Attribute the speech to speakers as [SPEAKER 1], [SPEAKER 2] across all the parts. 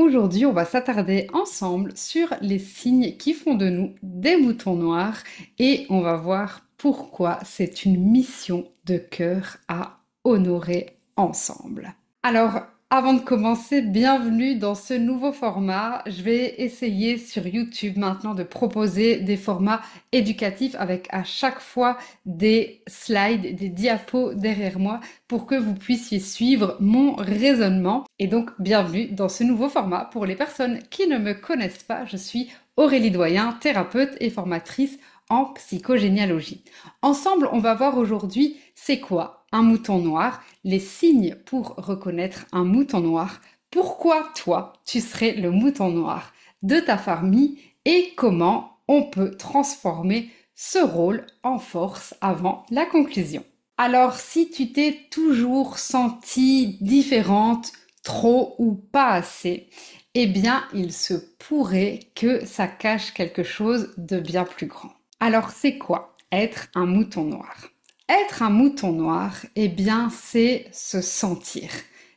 [SPEAKER 1] aujourd'hui, on va s'attarder ensemble sur les signes qui font de nous des moutons noirs et on va voir pourquoi c'est une mission de cœur à honorer ensemble. Alors, avant de commencer, bienvenue dans ce nouveau format. Je vais essayer sur YouTube maintenant de proposer des formats éducatifs avec à chaque fois des slides, des diapos derrière moi pour que vous puissiez suivre mon raisonnement. Et donc, bienvenue dans ce nouveau format. Pour les personnes qui ne me connaissent pas, je suis Aurélie Doyen, thérapeute et formatrice en psychogénéalogie. Ensemble, on va voir aujourd'hui c'est quoi un mouton noir, les signes pour reconnaître un mouton noir, pourquoi toi tu serais le mouton noir de ta famille et comment on peut transformer ce rôle en force avant la conclusion. Alors, si tu t'es toujours sentie différente, trop ou pas assez, eh bien, il se pourrait que ça cache quelque chose de bien plus grand. Alors, c'est quoi être un mouton noir? Être un mouton noir, eh bien, c'est se sentir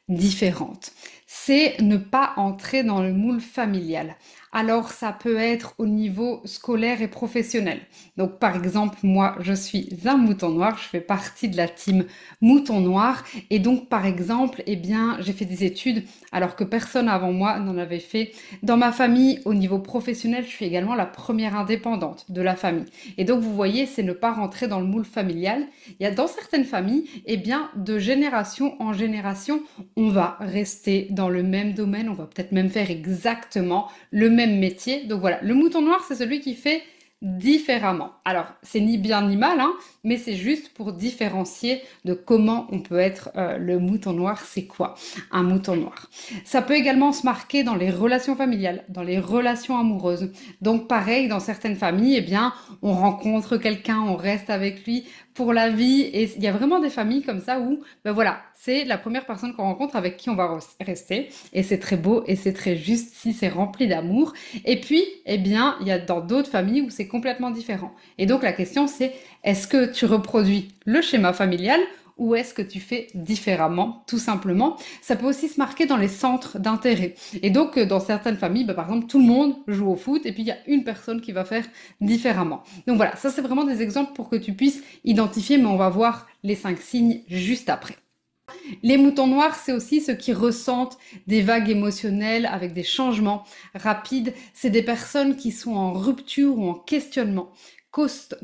[SPEAKER 1] différente. C'est ne pas entrer dans le moule familial. Alors, ça peut être au niveau scolaire et professionnel. Donc, par exemple, moi, je suis un mouton noir, je fais partie de la team mouton noir. Et donc, par exemple, eh bien, j'ai fait des études alors que personne avant moi n'en avait fait. Dans ma famille, au niveau professionnel, je suis également la première indépendante de la famille. Et donc, vous voyez, c'est ne pas rentrer dans le moule familial. Il y a dans certaines familles, eh bien, de génération en génération, on va rester dans le même domaine, on va peut-être même faire exactement le même métier. Donc voilà, le mouton noir, c'est celui qui fait différemment. Alors, c'est ni bien ni mal, hein, mais c'est juste pour différencier de comment on peut être le mouton noir, c'est quoi un mouton noir. Ça peut également se marquer dans les relations familiales, dans les relations amoureuses. Donc pareil, dans certaines familles, eh bien, on rencontre quelqu'un, on reste avec lui pour la vie et il y a vraiment des familles comme ça où, ben voilà, c'est la première personne qu'on rencontre avec qui on va rester et c'est très beau et c'est très juste si c'est rempli d'amour. Et puis, eh bien, il y a dans d'autres familles où c'est complètement différent. Et donc la question c'est, est-ce que tu reproduis le schéma familial ou est-ce que tu fais différemment, tout simplement? Ça peut aussi se marquer dans les centres d'intérêt. Et donc, dans certaines familles, bah, par exemple, tout le monde joue au foot et puis il y a une personne qui va faire différemment. Donc voilà, ça c'est vraiment des exemples pour que tu puisses identifier, mais on va voir les 5 signes juste après. Les moutons noirs, c'est aussi ceux qui ressentent des vagues émotionnelles avec des changements rapides. C'est des personnes qui sont en rupture ou en questionnement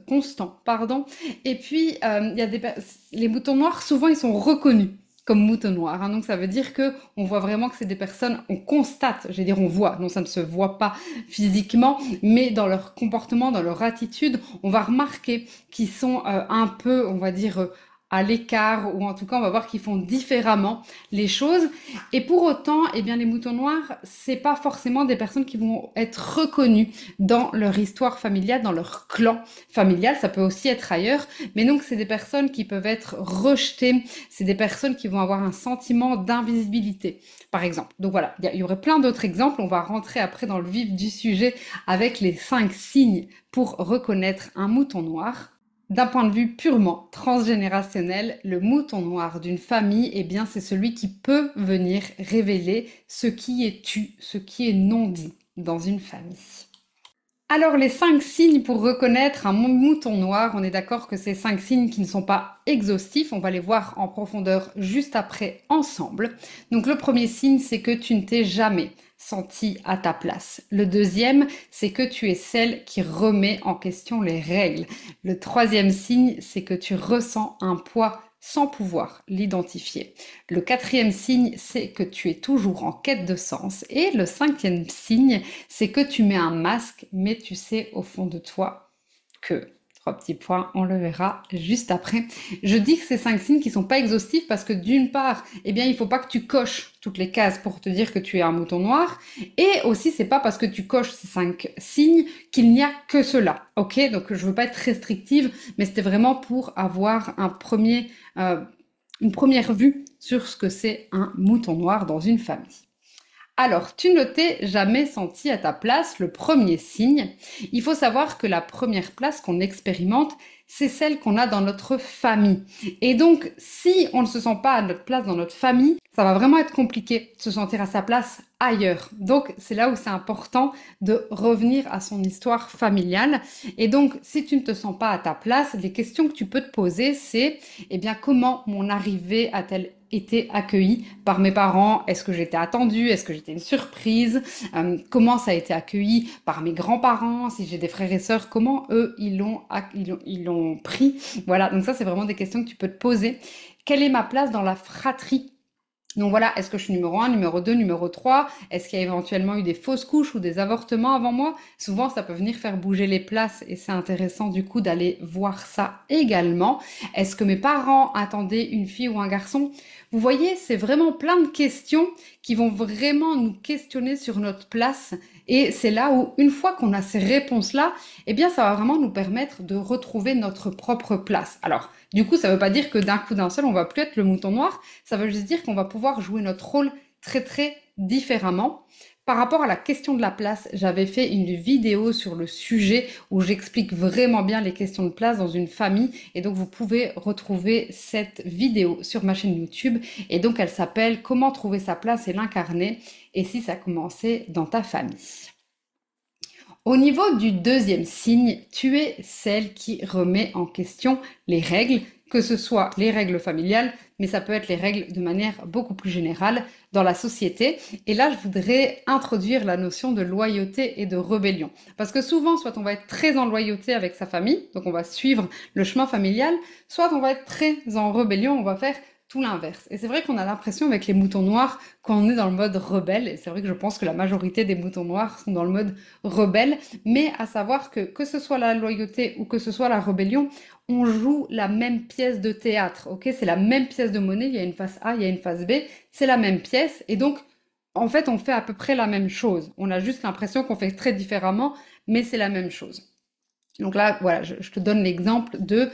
[SPEAKER 1] constant, pardon. Et puis, il y a les moutons noirs, souvent, ils sont reconnus comme moutons noirs, hein. Donc ça veut dire que on voit vraiment que c'est des personnes, on constate, je vais dire on voit, non ça ne se voit pas physiquement, mais dans leur comportement, dans leur attitude, on va remarquer qu'ils sont un peu, on va dire, à l'écart, ou en tout cas on va voir qu'ils font différemment les choses. Et pour autant, eh bien les moutons noirs, c'est pas forcément des personnes qui vont être reconnues dans leur histoire familiale, dans leur clan familial, ça peut aussi être ailleurs, mais donc c'est des personnes qui peuvent être rejetées, c'est des personnes qui vont avoir un sentiment d'invisibilité, par exemple. Donc voilà, il y aurait plein d'autres exemples, on va rentrer après dans le vif du sujet avec les 5 signes pour reconnaître un mouton noir. D'un point de vue purement transgénérationnel, le mouton noir d'une famille, eh bien, c'est celui qui peut venir révéler ce qui est tu, ce qui est non dit dans une famille. Alors, les 5 signes pour reconnaître un mouton noir, on est d'accord que ces 5 signes qui ne sont pas exhaustifs, on va les voir en profondeur juste après ensemble. Donc, le premier signe, c'est que tu ne t'es jamais senti à ta place. Le deuxième, c'est que tu es celle qui remet en question les règles. Le troisième signe, c'est que tu ressens un poids sans pouvoir l'identifier. Le quatrième signe, c'est que tu es toujours en quête de sens. Et le cinquième signe, c'est que tu mets un masque, mais tu sais au fond de toi que... 3 petits points, on le verra juste après. Je dis que ces 5 signes qui sont pas exhaustifs parce que d'une part, eh bien, il faut pas que tu coches toutes les cases pour te dire que tu es un mouton noir. Et aussi, c'est pas parce que tu coches ces 5 signes qu'il n'y a que cela. Ok? Donc, je veux pas être restrictive, mais c'était vraiment pour avoir une première vue sur ce que c'est un mouton noir dans une famille. Alors, tu ne t'es jamais senti à ta place, le premier signe. Il faut savoir que la première place qu'on expérimente, c'est celle qu'on a dans notre famille. Et donc, si on ne se sent pas à notre place dans notre famille, ça va vraiment être compliqué de se sentir à sa place ailleurs. Donc, c'est là où c'est important de revenir à son histoire familiale. Et donc, si tu ne te sens pas à ta place, les questions que tu peux te poser, c'est, eh bien, comment mon arrivée a-t-elle été accueillie par mes parents? Est-ce que j'étais attendue? Est-ce que j'étais une surprise? Comment ça a été accueilli par mes grands-parents? Si j'ai des frères et sœurs, comment eux, ils l'ont pris? Voilà, donc ça, c'est vraiment des questions que tu peux te poser. Quelle est ma place dans la fratrie? Donc voilà, est-ce que je suis numéro un, numéro 2, numéro 3? Est-ce qu'il y a éventuellement eu des fausses couches ou des avortements avant moi? Souvent, ça peut venir faire bouger les places et c'est intéressant du coup d'aller voir ça également. Est-ce que mes parents attendaient une fille ou un garçon? Vous voyez, c'est vraiment plein de questions qui vont vraiment nous questionner sur notre place et c'est là où, une fois qu'on a ces réponses-là, eh bien, ça va vraiment nous permettre de retrouver notre propre place. Alors, du coup, ça ne veut pas dire que d'un coup d'un seul, on va plus être le mouton noir. Ça veut juste dire qu'on va pouvoir jouer notre rôle très très différemment. Par rapport à la question de la place, j'avais fait une vidéo sur le sujet où j'explique vraiment bien les questions de place dans une famille et donc vous pouvez retrouver cette vidéo sur ma chaîne YouTube et donc elle s'appelle Comment trouver sa place et l'incarner et si ça commençait dans ta famille. Au niveau du deuxième signe, tu es celle qui remet en question les règles, que ce soit les règles familiales, mais ça peut être les règles de manière beaucoup plus générale dans la société. Et là, je voudrais introduire la notion de loyauté et de rébellion. Parce que souvent, soit on va être très en loyauté avec sa famille, donc on va suivre le chemin familial, soit on va être très en rébellion, on va faire tout l'inverse. Et c'est vrai qu'on a l'impression avec les moutons noirs qu'on est dans le mode rebelle, et c'est vrai que je pense que la majorité des moutons noirs sont dans le mode rebelle, mais à savoir que ce soit la loyauté ou que ce soit la rébellion, on joue la même pièce de théâtre, ok? C'est la même pièce de monnaie, il y a une face A, il y a une face B, c'est la même pièce, et donc en fait on fait à peu près la même chose. On a juste l'impression qu'on fait très différemment, mais c'est la même chose. Donc là, voilà, je te donne l'exemple de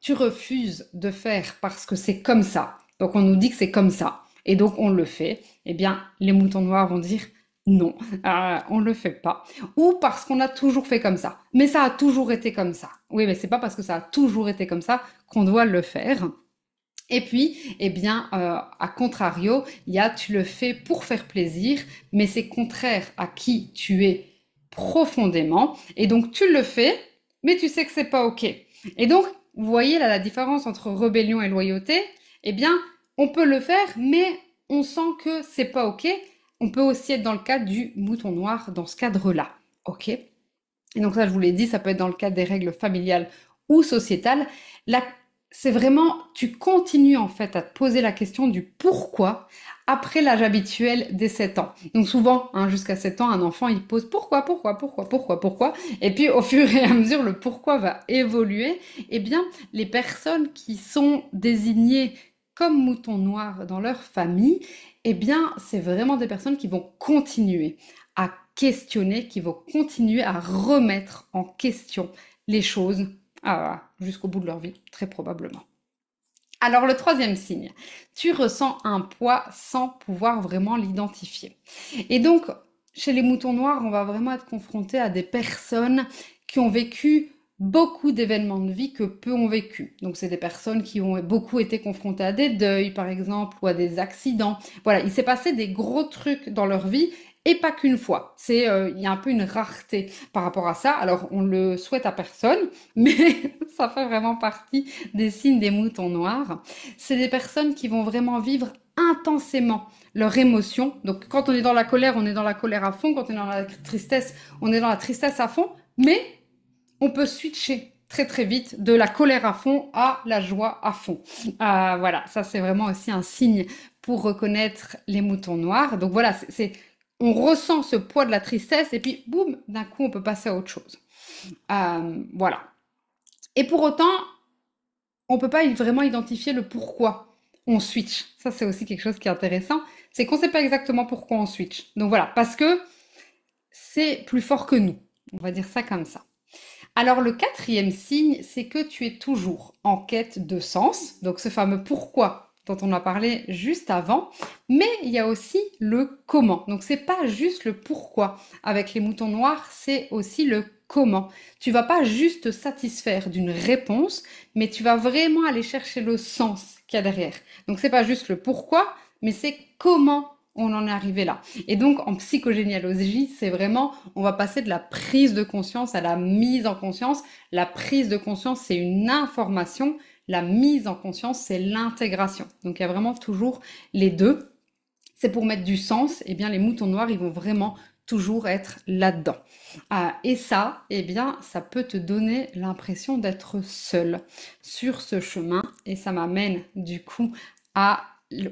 [SPEAKER 1] tu refuses de faire parce que c'est comme ça. Donc on nous dit que c'est comme ça. Et donc on le fait. Eh bien, les moutons noirs vont dire non, on le fait pas. Ou parce qu'on a toujours fait comme ça. Mais ça a toujours été comme ça. Oui, mais c'est pas parce que ça a toujours été comme ça qu'on doit le faire. Et puis, eh bien, à contrario, il y a tu le fais pour faire plaisir, mais c'est contraire à qui tu es profondément. Et donc, tu le fais, mais tu sais que c'est pas OK. Et donc, vous voyez là la différence entre rébellion et loyauté. Eh bien, on peut le faire, mais on sent que c'est pas OK. On peut aussi être dans le cadre du mouton noir dans ce cadre-là. OK? Et donc ça, je vous l'ai dit, ça peut être dans le cadre des règles familiales ou sociétales. La c'est vraiment, tu continues en fait à te poser la question du pourquoi après l'âge habituel des 7 ans. Donc souvent, hein, jusqu'à 7 ans, un enfant, il pose pourquoi. Et puis au fur et à mesure, le pourquoi va évoluer. Eh bien, les personnes qui sont désignées comme moutons noirs dans leur famille, eh bien, c'est vraiment des personnes qui vont continuer à questionner, qui vont continuer à remettre en question les choses jusqu'au bout de leur vie, très probablement. Alors le troisième signe, tu ressens un poids sans pouvoir vraiment l'identifier. Et donc, chez les moutons noirs, on va vraiment être confronté à des personnes qui ont vécu beaucoup d'événements de vie que peu ont vécu. Donc c'est des personnes qui ont beaucoup été confrontées à des deuils, par exemple, ou à des accidents. Voilà, il s'est passé des gros trucs dans leur vie et pas qu'une fois. C'est, il y a un peu une rareté par rapport à ça. Alors on le souhaite à personne, mais ça fait vraiment partie des signes des moutons noirs. C'est des personnes qui vont vraiment vivre intensément leur émotion. Donc quand on est dans la colère, on est dans la colère à fond. Quand on est dans la tristesse, on est dans la tristesse à fond. Mais on peut switcher très très vite de la colère à fond à la joie à fond. Voilà, ça c'est vraiment aussi un signe pour reconnaître les moutons noirs. Donc voilà, on ressent ce poids de la tristesse et puis boum, d'un coup on peut passer à autre chose. Voilà. Et pour autant, on peut pas vraiment identifier le pourquoi on switch. Ça c'est aussi quelque chose qui est intéressant, c'est qu'on sait pas exactement pourquoi on switch. Donc voilà, parce que c'est plus fort que nous. On va dire ça comme ça. Alors le quatrième signe, c'est que tu es toujours en quête de sens. Donc ce fameux pourquoi dont on a parlé juste avant, mais il y a aussi le comment. Donc c'est pas juste le pourquoi. Avec les moutons noirs, c'est aussi le comment. Tu vas pas juste te satisfaire d'une réponse, mais tu vas vraiment aller chercher le sens qu'il y a derrière. Donc c'est pas juste le pourquoi, mais c'est comment on en est arrivé là. Et donc en psychogénéalogie, c'est vraiment, on va passer de la prise de conscience à la mise en conscience. La prise de conscience, c'est une information. La mise en conscience, c'est l'intégration. Donc il y a vraiment toujours les deux. C'est pour mettre du sens. Eh bien, les moutons noirs, ils vont vraiment toujours être là-dedans. Et ça, eh bien, ça peut te donner l'impression d'être seul sur ce chemin. Et ça m'amène du coup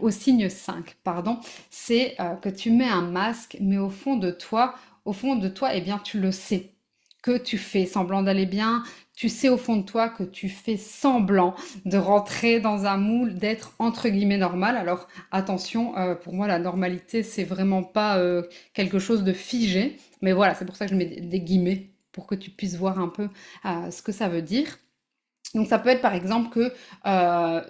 [SPEAKER 1] au signe 5, pardon. C'est que tu mets un masque, mais au fond de toi, eh bien, tu le sais que tu fais semblant d'aller bien, tu sais au fond de toi que tu fais semblant de rentrer dans un moule, d'être entre guillemets normal. Alors attention, pour moi la normalité c'est vraiment pas quelque chose de figé, mais voilà, c'est pour ça que je mets des guillemets pour que tu puisses voir un peu ce que ça veut dire. Donc ça peut être par exemple que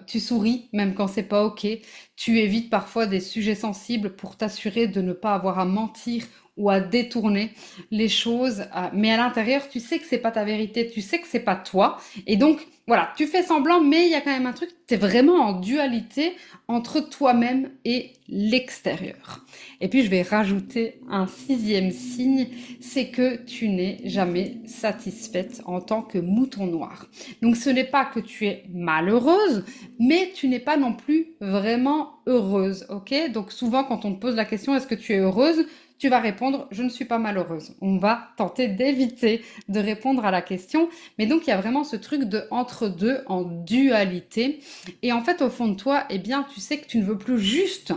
[SPEAKER 1] tu souris même quand c'est pas ok, tu évites parfois des sujets sensibles pour t'assurer de ne pas avoir à mentir ou à détourner les choses, mais à l'intérieur tu sais que c'est pas ta vérité, tu sais que c'est pas toi, et donc voilà, tu fais semblant, mais il y a quand même un truc, tu es vraiment en dualité entre toi-même et l'extérieur. Et puis je vais rajouter un sixième signe, c'est que tu n'es jamais satisfaite en tant que mouton noir. Donc ce n'est pas que tu es malheureuse, mais tu n'es pas non plus vraiment heureuse, ok? Donc souvent quand on te pose la question est-ce que tu es heureuse, tu vas répondre je ne suis pas malheureuse. On va tenter d'éviter de répondre à la question, mais donc il y a vraiment ce truc de entre deux en dualité. Et en fait au fond de toi, eh bien tu sais que tu ne veux plus juste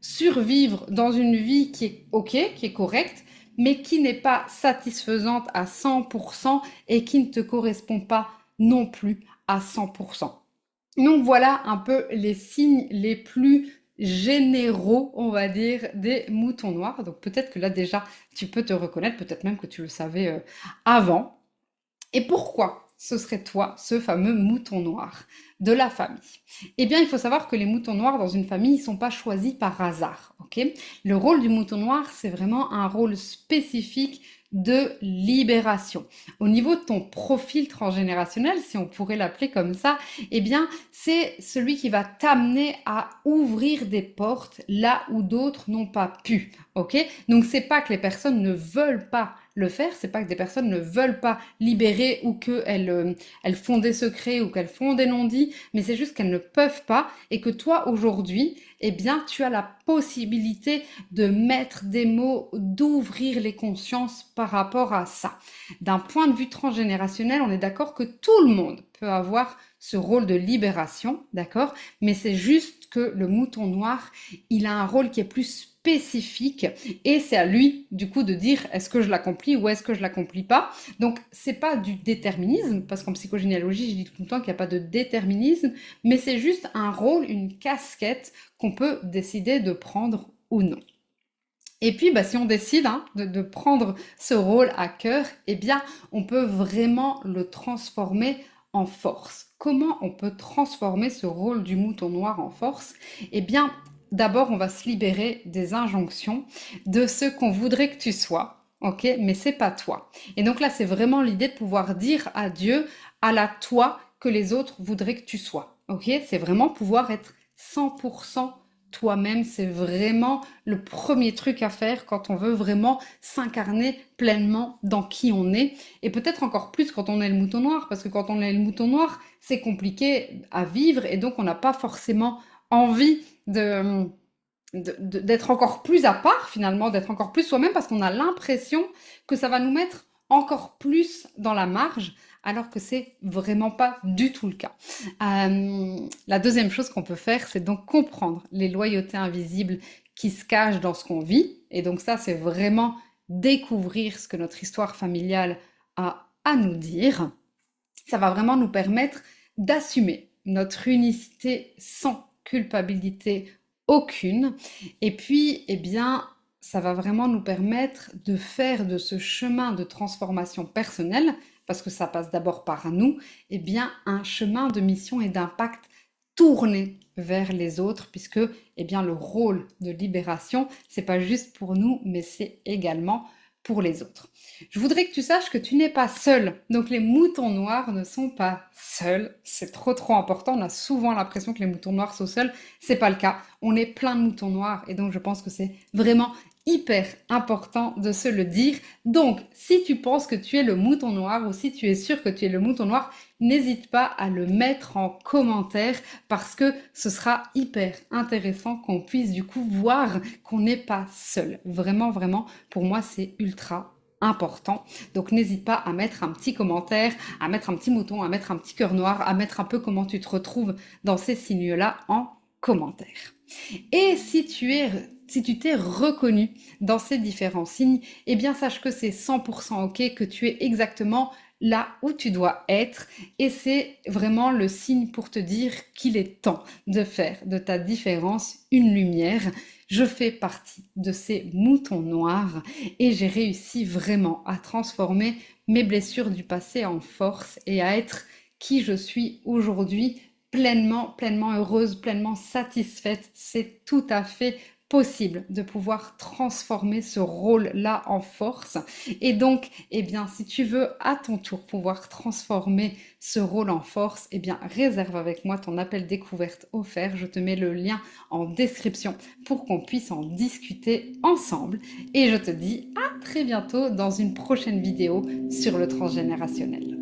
[SPEAKER 1] survivre dans une vie qui est ok, qui est correcte, mais qui n'est pas satisfaisante à 100% et qui ne te correspond pas non plus à 100%. Donc voilà un peu les signes les plus généraux, on va dire, des moutons noirs. Donc peut-être que là déjà, tu peux te reconnaître, peut-être même que tu le savais avant. Et pourquoi ce serait toi, ce fameux mouton noir de la famille? Eh bien, il faut savoir que les moutons noirs dans une famille, ils ne sont pas choisis par hasard, ok? Le rôle du mouton noir, c'est vraiment un rôle spécifique de libération. Au niveau de ton profil transgénérationnel, si on pourrait l'appeler comme ça, eh bien, c'est celui qui va t'amener à ouvrir des portes là où d'autres n'ont pas pu, ok? Donc, c'est pas que les personnes ne veulent pas le faire, c'est pas que des personnes ne veulent pas libérer ou qu'elles font des secrets ou qu'elles font des non-dits, mais c'est juste qu'elles ne peuvent pas et que toi aujourd'hui, eh bien, tu as la possibilité de mettre des mots, d'ouvrir les consciences par rapport à ça. D'un point de vue transgénérationnel, on est d'accord que tout le monde peut avoir ce rôle de libération, d'accord? Mais c'est juste que le mouton noir, il a un rôle qui est plus spécifique et c'est à lui du coup de dire est-ce que je l'accomplis ou est-ce que je l'accomplis pas. Donc c'est pas du déterminisme parce qu'en psychogénéalogie je dis tout le temps qu'il n'y a pas de déterminisme, mais c'est juste un rôle, une casquette qu'on peut décider de prendre ou non. Et puis, bah, si on décide de prendre ce rôle à cœur, eh bien, on peut vraiment le transformer en force. Comment on peut transformer ce rôle du mouton noir en force? Eh bien, d'abord, on va se libérer des injonctions de ce qu'on voudrait que tu sois, ok? Mais c'est pas toi. Et donc là, c'est vraiment l'idée de pouvoir dire à Dieu, à la toi que les autres voudraient que tu sois, ok? C'est vraiment pouvoir être 100% toi-même, c'est vraiment le premier truc à faire quand on veut vraiment s'incarner pleinement dans qui on est. Et peut-être encore plus quand on est le mouton noir, parce que quand on est le mouton noir, c'est compliqué à vivre et donc on n'a pas forcément envie d'être encore plus à part finalement, d'être encore plus soi-même parce qu'on a l'impression que ça va nous mettre encore plus dans la marge alors que c'est vraiment pas du tout le cas. La deuxième chose qu'on peut faire, c'est donc comprendre les loyautés invisibles qui se cachent dans ce qu'on vit. Et donc ça, c'est vraiment découvrir ce que notre histoire familiale a à nous dire. Ça va vraiment nous permettre d'assumer notre unicité sans culpabilité aucune. Et puis, eh bien, ça va vraiment nous permettre de faire de ce chemin de transformation personnelle, parce que ça passe d'abord par nous, eh bien, un chemin de mission et d'impact tourner vers les autres, puisque eh bien, le rôle de libération, c'est pas juste pour nous, mais c'est également pour les autres. Je voudrais que tu saches que tu n'es pas seul. Donc les moutons noirs ne sont pas seuls. C'est trop important. On a souvent l'impression que les moutons noirs sont seuls. C'est pas le cas. On est plein de moutons noirs et donc je pense que c'est vraiment hyper important de se le dire. Donc, si tu penses que tu es le mouton noir ou si tu es sûr que tu es le mouton noir, n'hésite pas à le mettre en commentaire parce que ce sera hyper intéressant qu'on puisse du coup voir qu'on n'est pas seul. Vraiment, pour moi, c'est ultra important. Donc n'hésite pas à mettre un petit commentaire, à mettre un petit mouton, à mettre un petit cœur noir, à mettre un peu comment tu te retrouves dans ces signes-là en commentaire. Et si tu t'es reconnu dans ces différents signes, eh bien sache que c'est 100% ok, que tu es exactement là où tu dois être et c'est vraiment le signe pour te dire qu'il est temps de faire de ta différence une lumière. Je fais partie de ces moutons noirs et j'ai réussi vraiment à transformer mes blessures du passé en force et à être qui je suis aujourd'hui pleinement heureuse, pleinement satisfaite. C'est tout à fait possible de pouvoir transformer ce rôle-là en force. Et donc, eh bien, si tu veux à ton tour pouvoir transformer ce rôle en force, eh bien, réserve avec moi ton appel découverte offert. Je te mets le lien en description pour qu'on puisse en discuter ensemble. Et je te dis à très bientôt dans une prochaine vidéo sur le transgénérationnel.